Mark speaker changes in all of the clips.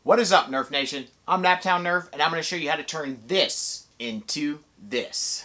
Speaker 1: What is up, Nerf Nation? I'm Naptown Nerf, and I'm going to show you how to turn this into this.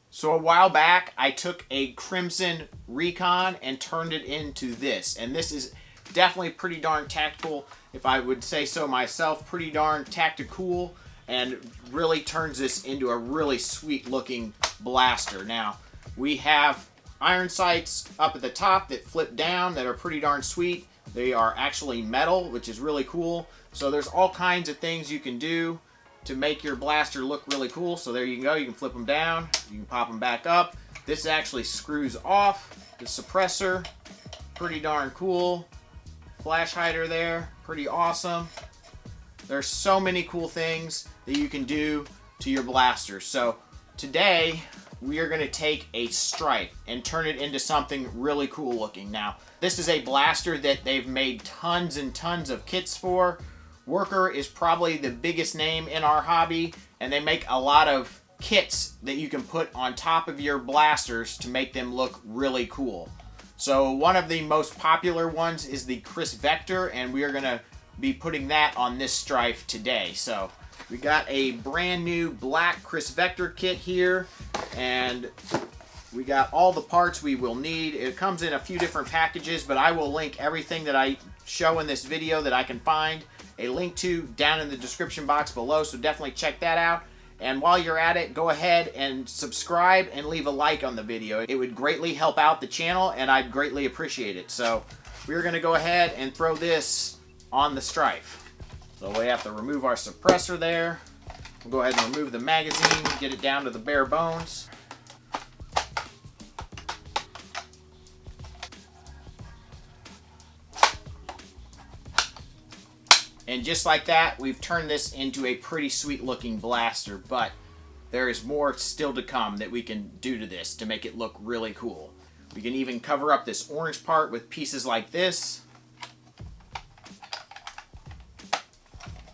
Speaker 1: So a while back, I took a Crimson Recon and turned it into this. And this is definitely pretty darn tactical, if I would say so myself. Pretty darn tactical, and really turns this into a really sweet looking blaster. Now, we have iron sights up at the top that flip down that are pretty darn sweet. They are actually metal, which is really cool. So there's all kinds of things you can do to make your blaster look really cool. So there you go. You can flip them down. You can pop them back up. This actually screws off the suppressor. Pretty darn cool. Flash hider there. Pretty awesome. There's so many cool things that you can do to your blaster. So today we are going to take a Stryfe and turn it into something really cool looking. Now, this is a blaster that they've made tons and tons of kits for. Worker is probably the biggest name in our hobby, and they make a lot of kits that you can put on top of your blasters to make them look really cool. So one of the most popular ones is the Kriss Vector, and we are going to be putting that on this Stryfe today. So we got a brand new black Kriss Vector kit here, and we got all the parts we will need. It comes in a few different packages, but I will link everything that I show in this video that I can find a link to down in the description box below, so definitely check that out. And while you're at it, go ahead and subscribe and leave a like on the video. It would greatly help out the channel, and I'd greatly appreciate it. So we're going to go ahead and throw this on the Stryfe. So we have to remove our suppressor there. We'll go ahead and remove the magazine, get it down to the bare bones. And just like that, we've turned this into a pretty sweet looking blaster, but there is more still to come that we can do to this to make it look really cool. We can even cover up this orange part with pieces like this.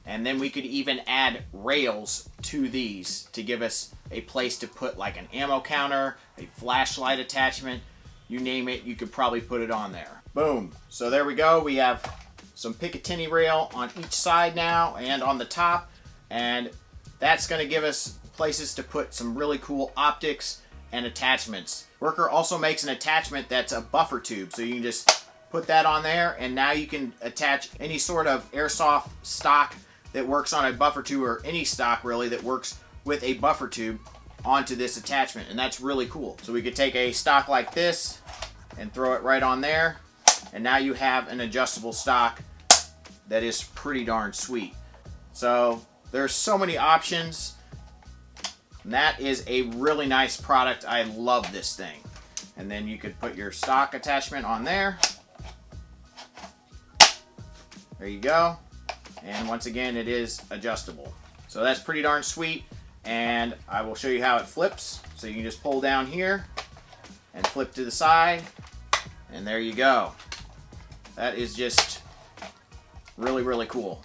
Speaker 1: And then we could even add rails to these to give us a place to put like an ammo counter, a flashlight attachment, you name it, you could probably put it on there. Boom. So there we go. We have some Picatinny rail on each side now and on the top, and that's going to give us places to put some really cool optics and attachments. Worker also makes an attachment that's a buffer tube, so you can just put that on there, and now you can attach any sort of airsoft stock that works on a buffer tube, or any stock really that works with a buffer tube, onto this attachment, and that's really cool. So we could take a stock like this and throw it right on there, and now you have an adjustable stock that is pretty darn sweet. So there's so many options, and that is a really nice product. I love this thing. And then you could put your stock attachment on there. There you go. And once again, it is adjustable. So that's pretty darn sweet, and I will show you how it flips. So you can just pull down here and flip to the side, and there you go. That is just really, really cool.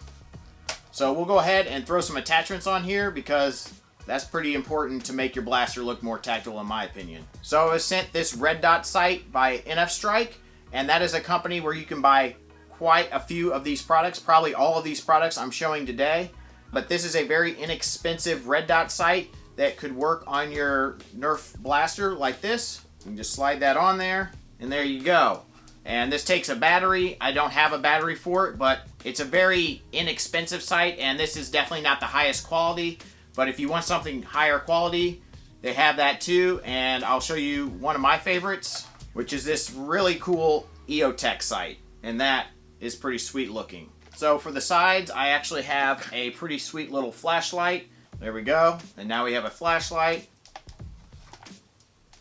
Speaker 1: So we'll go ahead and throw some attachments on here, because that's pretty important to make your blaster look more tactical, in my opinion. So I was sent this red dot sight by Nerf Stryfe, and that is a company where you can buy quite a few of these products, probably all of these products I'm showing today. But this is a very inexpensive red dot sight that could work on your Nerf blaster like this. You can just slide that on there, and there you go. And this takes a battery. I don't have a battery for it, but it's a very inexpensive sight, and this is definitely not the highest quality. But if you want something higher quality, they have that too. And I'll show you one of my favorites, which is this really cool EOTech sight. And that is pretty sweet looking. So for the sides, I actually have a pretty sweet little flashlight. There we go. And now we have a flashlight.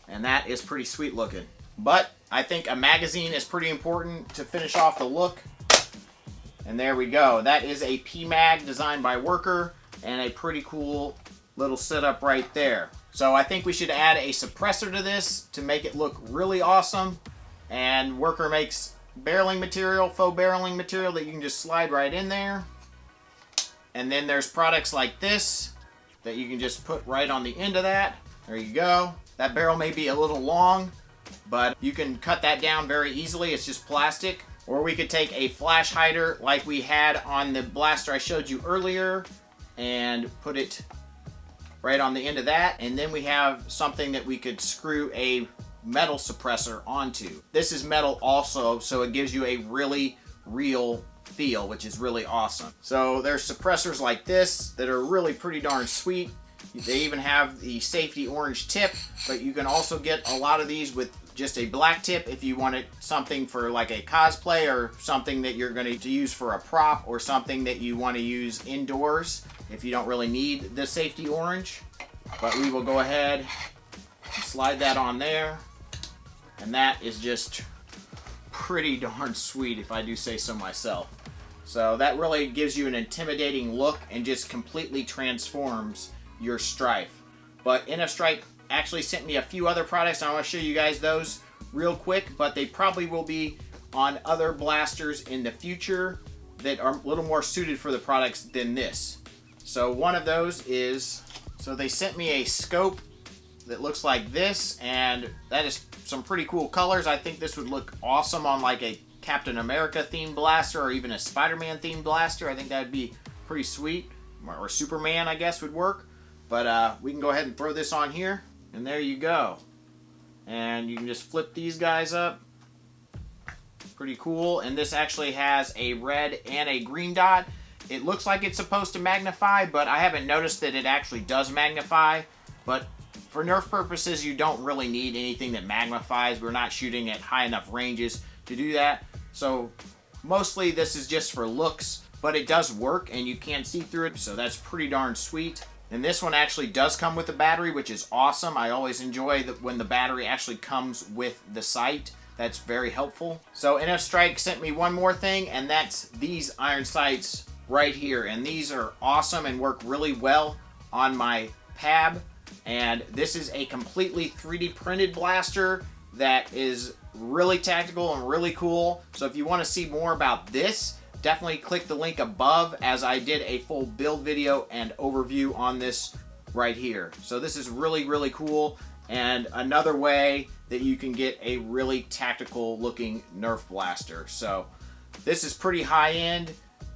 Speaker 1: And that is pretty sweet looking. But I think a magazine is pretty important to finish off the look. And there we go. That is a P-Mag designed by Worker, and a pretty cool little setup right there. So I think we should add a suppressor to this to make it look really awesome. And Worker makes barreling material, faux barreling material that you can just slide right in there. And then there's products like this that you can just put right on the end of that. There you go. That barrel may be a little long, but you can cut that down very easily. It's just plastic. Or we could take a flash hider like we had on the blaster I showed you earlier and put it right on the end of that. And then we have something that we could screw a metal suppressor onto. This is metal also, so it gives you a really real feel, which is really awesome. So there's suppressors like this that are really pretty darn sweet. They even have the safety orange tip, but you can also get a lot of these with just a black tip if you wanted something for like a cosplay or something that you're going to use for a prop or something that you want to use indoors if you don't really need the safety orange. But we will go ahead and slide that on there, and that is just pretty darn sweet if I do say so myself. So that really gives you an intimidating look and just completely transforms your Stryfe. But NF Stryfe actually sent me a few other products. I want to show you guys those real quick, but they probably will be on other blasters in the future that are a little more suited for the products than this. So one of those is, so they sent me a scope that looks like this, and that is some pretty cool colors. I think this would look awesome on like a Captain America themed blaster or even a Spider-Man themed blaster. I think that would be pretty sweet. Or Superman, I guess, would work. But we can go ahead and throw this on here, and there you go. And you can just flip these guys up. Pretty cool. And this actually has a red and a green dot. It looks like it's supposed to magnify, but I haven't noticed that it actually does magnify. But for Nerf purposes, you don't really need anything that magnifies. We're not shooting at high enough ranges to do that. So mostly this is just for looks, but it does work and you can see through it. So that's pretty darn sweet. And this one actually does come with a battery, which is awesome. I always enjoy when the battery actually comes with the sight. That's very helpful. So NF Stryfe sent me one more thing, and that's these iron sights right here. And these are awesome and work really well on my PAB. And this is a completely 3D printed blaster that is really tactical and really cool. So if you want to see more about this, definitely click the link above, as I did a full build video and overview on this right here. So this is really, really cool, and another way that you can get a really tactical looking Nerf blaster. So this is pretty high end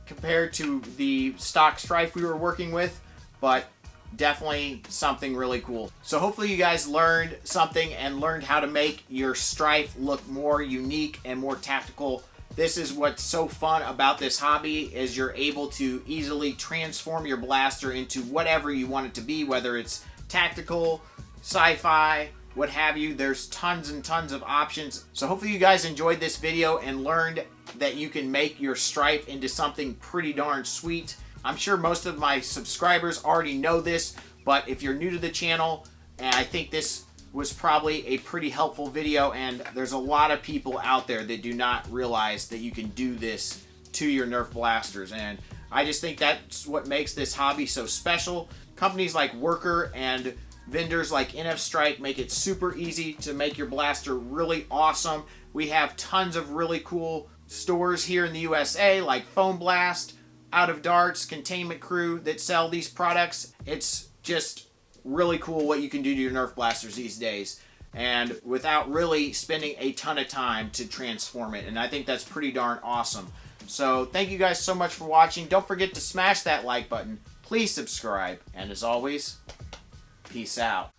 Speaker 1: compared to the stock Stryfe we were working with, but definitely something really cool. So hopefully you guys learned something and learned how to make your Stryfe look more unique and more tactical. This is what's so fun about this hobby, is you're able to easily transform your blaster into whatever you want it to be, whether it's tactical, sci-fi, what have you. There's tons and tons of options. So hopefully you guys enjoyed this video and learned that you can make your Stryfe into something pretty darn sweet. I'm sure most of my subscribers already know this, but if you're new to the channel, I think this was probably a pretty helpful video, and there's a lot of people out there that do not realize that you can do this to your Nerf blasters, and I just think that's what makes this hobby so special. Companies like Worker and vendors like NF Stryfe make it super easy to make your blaster really awesome. We have tons of really cool stores here in the USA like Foam Blast, Out of Darts, Containment Crew that sell these products. It's just really cool what you can do to your Nerf blasters these days, and without really spending a ton of time to transform it, and I think that's pretty darn awesome. So thank you guys so much for watching. Don't forget to smash that like button, please subscribe, and as always, peace out.